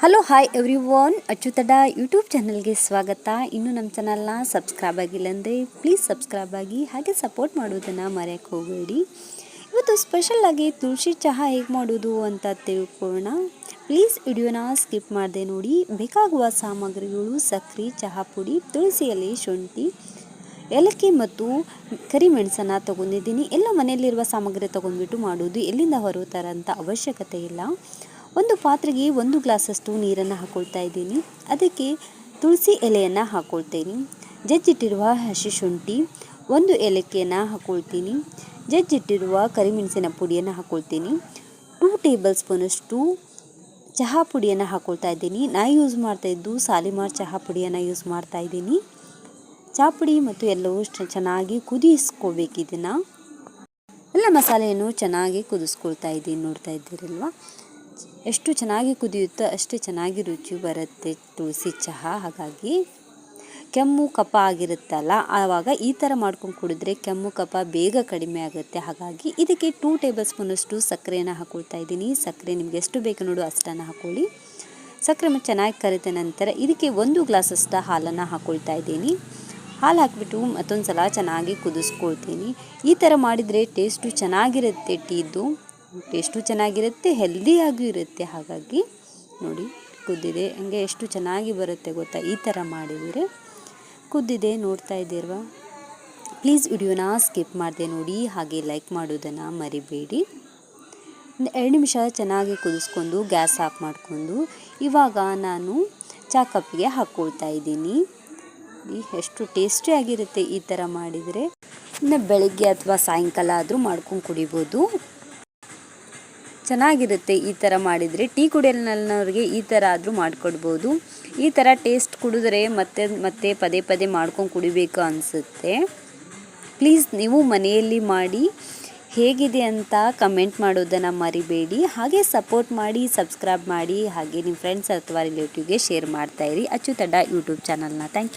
Hello hi everyone, ಅಚ್ಚುತಡ YouTube ಚಾನಲ್ಗೆ ಸ್ವಾಗತ. ಇನ್ನೂ ನಮ್ಮ ಚಾನಲ್ನ ಸಬ್ಸ್ಕ್ರೈಬ್ ಆಗಿಲ್ಲ ಅಂದರೆ ಪ್ಲೀಸ್ ಸಬ್ಸ್ಕ್ರೈಬ್ ಆಗಿ, ಹಾಗೆ ಸಪೋರ್ಟ್ ಮಾಡೋದನ್ನು ಮರೆಯೋಕ್ಕೆ ಹೋಗಬೇಡಿ. ಇವತ್ತು ಸ್ಪೆಷಲಾಗಿ ತುಳಸಿ ಚಹಾ ಹೇಗೆ ಮಾಡೋದು ಅಂತ ತಿಳ್ಕೊಳ್ಳೋಣ. ಪ್ಲೀಸ್ ವಿಡಿಯೋನ ಸ್ಕಿಪ್ ಮಾಡದೆ ನೋಡಿ. ಬೇಕಾಗುವ ಸಾಮಗ್ರಿಗಳು: ಸಕ್ಕರೆ, ಚಹಾ ಪುಡಿ, ತುಳಸಿ ಎಲೆ, ಶುಂಠಿ, ಏಲಕ್ಕಿ ಮತ್ತು ಕರಿಮೆಣಸನ್ನು ತೊಗೊಂಡಿದ್ದೀನಿ. ಎಲ್ಲ ಮನೆಯಲ್ಲಿರುವ ಸಾಮಗ್ರಿ ತೊಗೊಂಡ್ಬಿಟ್ಟು ಮಾಡೋದು, ಎಲ್ಲಿಂದ ಹೊರತಾರಂಥ ಅವಶ್ಯಕತೆ ಇಲ್ಲ. ಒಂದು ಪಾತ್ರೆಗೆ 1 ಗ್ಲಾಸಷ್ಟು ನೀರನ್ನು ಹಾಕ್ಕೊಳ್ತಾ ಇದ್ದೀನಿ. ಅದಕ್ಕೆ ತುಳಸಿ ಎಲೆಯನ್ನು ಹಾಕ್ಕೊಳ್ತೀನಿ. ಜಜ್ಜಿಟ್ಟಿರುವ ಹಸಿ ಶುಂಠಿ, 1 ಏಲಕ್ಕಿಯನ್ನು ಹಾಕ್ಕೊಳ್ತೀನಿ. ಜಜ್ಜಿಟ್ಟಿರುವ ಕರಿಮೆಣಸಿನ ಪುಡಿಯನ್ನು ಹಾಕ್ಕೊಳ್ತೀನಿ. 2 ಟೇಬಲ್ ಸ್ಪೂನಷ್ಟು ಚಹಾ ಪುಡಿಯನ್ನು ಹಾಕ್ಕೊಳ್ತಾ ಇದ್ದೀನಿ. ನಾನು ಯೂಸ್ ಮಾಡ್ತಾಯಿದ್ದು ಸಾಲಿಮಾರ್ ಚಹಾ ಪುಡಿಯನ್ನು ಯೂಸ್ ಮಾಡ್ತಾ ಇದ್ದೀನಿ. ಚಹಾ ಪುಡಿ ಮತ್ತು ಎಲ್ಲವೂ ಚೆನ್ನಾಗಿ ಕುದಿಸ್ಕೋಬೇಕು. ಇದನ್ನು ಎಲ್ಲ ಮಸಾಲೆಯನ್ನು ಚೆನ್ನಾಗಿ ಕುದಿಸ್ಕೊಳ್ತಾ ಇದ್ದೀನಿ. ನೋಡ್ತಾ ಇದ್ದೀರಲ್ವ, ಎಷ್ಟು ಚೆನ್ನಾಗಿ ಕುದಿಯುತ್ತೋ ಅಷ್ಟೇ ಚೆನ್ನಾಗಿ ರುಚಿ ಬರುತ್ತೆ ತುಳಸಿ ಚಹಾ. ಹಾಗಾಗಿ ಕೆಮ್ಮು ಕಫ ಆಗಿರುತ್ತಲ್ಲ, ಆವಾಗ ಈ ಥರ ಮಾಡ್ಕೊಂಡು ಕುಡಿದ್ರೆ ಕೆಮ್ಮು ಕಫ ಬೇಗ ಕಡಿಮೆ ಆಗುತ್ತೆ. ಹಾಗಾಗಿ ಇದಕ್ಕೆ 2 ಟೇಬಲ್ ಸ್ಪೂನಷ್ಟು ಸಕ್ಕರೆಯನ್ನು ಹಾಕ್ಕೊಳ್ತಾ ಇದ್ದೀನಿ. ಸಕ್ಕರೆ ನಿಮಗೆ ಎಷ್ಟು ಬೇಕು ನೋಡು ಅಷ್ಟನ್ನು ಹಾಕ್ಕೊಳ್ಳಿ. ಸಕ್ಕರೆ ಚೆನ್ನಾಗಿ ಕರಿದ ನಂತರ ಇದಕ್ಕೆ 1 ಗ್ಲಾಸಷ್ಟು ಹಾಲನ್ನು ಹಾಕ್ಕೊಳ್ತಾ ಇದ್ದೀನಿ. ಹಾಲು ಹಾಕಿಬಿಟ್ಟು ಮತ್ತೊಂದು ಸಲ ಚೆನ್ನಾಗಿ ಕುದಿಸ್ಕೊಳ್ತೀನಿ. ಈ ಥರ ಮಾಡಿದರೆ ಟೇಸ್ಟು ಚೆನ್ನಾಗಿರುತ್ತೆ. ಟೀದು ಟೇಸ್ಟು ಚೆನ್ನಾಗಿರುತ್ತೆ, ಹೆಲ್ದಿಯಾಗೂ ಇರುತ್ತೆ. ಹಾಗಾಗಿ ನೋಡಿ, ಕುದ್ದಿದೆ. ಹಂಗೆ ಎಷ್ಟು ಚೆನ್ನಾಗಿ ಬರುತ್ತೆ ಗೊತ್ತಾ ಈ ಥರ ಮಾಡಿದರೆ. ಕುದ್ದಿದೆ, ನೋಡ್ತಾ ಇದ್ದೀರಲ್ವ. ಪ್ಲೀಸ್ ವಿಡಿಯೋನ ಸ್ಕಿಪ್ ಮಾಡದೆ ನೋಡಿ, ಹಾಗೆ ಲೈಕ್ ಮಾಡೋದನ್ನು ಮರಿಬೇಡಿ. 2 ನಿಮಿಷ ಚೆನ್ನಾಗಿ ಕುದಿಸ್ಕೊಂಡು ಗ್ಯಾಸ್ ಆಫ್ ಮಾಡಿಕೊಂಡು ಇವಾಗ ನಾನು ಚಹಾ ಕಪ್ಪಿಗೆ ಹಾಕ್ಕೊಳ್ತಾ ಇದ್ದೀನಿ. ಎಷ್ಟು ಟೇಸ್ಟಿಯಾಗಿರುತ್ತೆ ಈ ಥರ ಮಾಡಿದರೆ. ಇನ್ನು ಬೆಳಗ್ಗೆ ಅಥವಾ ಸಾಯಂಕಾಲ ಆದರೂ ಮಾಡ್ಕೊಂಡು ಕುಡಿಬೋದು, ಚೆನ್ನಾಗಿರುತ್ತೆ ಈ ಥರ ಮಾಡಿದರೆ. ಟೀ ಕುಡಿಯೋನವ್ರಿಗೆ ಈ ಥರ ಆದರೂ ಮಾಡಿಕೊಡ್ಬೋದು. ಈ ಥರ ಟೇಸ್ಟ್ ಕುಡಿದ್ರೆ ಮತ್ತೆ ಪದೇ ಪದೇ ಮಾಡ್ಕೊಂಡು ಕುಡಿಬೇಕು ಅನಿಸುತ್ತೆ. ಪ್ಲೀಸ್ ನೀವು ಮನೆಯಲ್ಲಿ ಮಾಡಿ ಹೇಗಿದೆ ಅಂತ ಕಮೆಂಟ್ ಮಾಡೋದನ್ನು ಮರಿಬೇಡಿ. ಹಾಗೆ ಸಪೋರ್ಟ್ ಮಾಡಿ, ಸಬ್ಸ್ಕ್ರೈಬ್ ಮಾಡಿ, ಹಾಗೆ ನಿಮ್ಮ ಫ್ರೆಂಡ್ಸ್ ಅಥವಾ ರಿಲೇಟಿವ್ಗೆ ಶೇರ್ ಮಾಡ್ತಾಯಿರಿ. ಅಚ್ಚುತಡ ಯೂಟ್ಯೂಬ್ ಚಾನಲ್ನ. Thank you.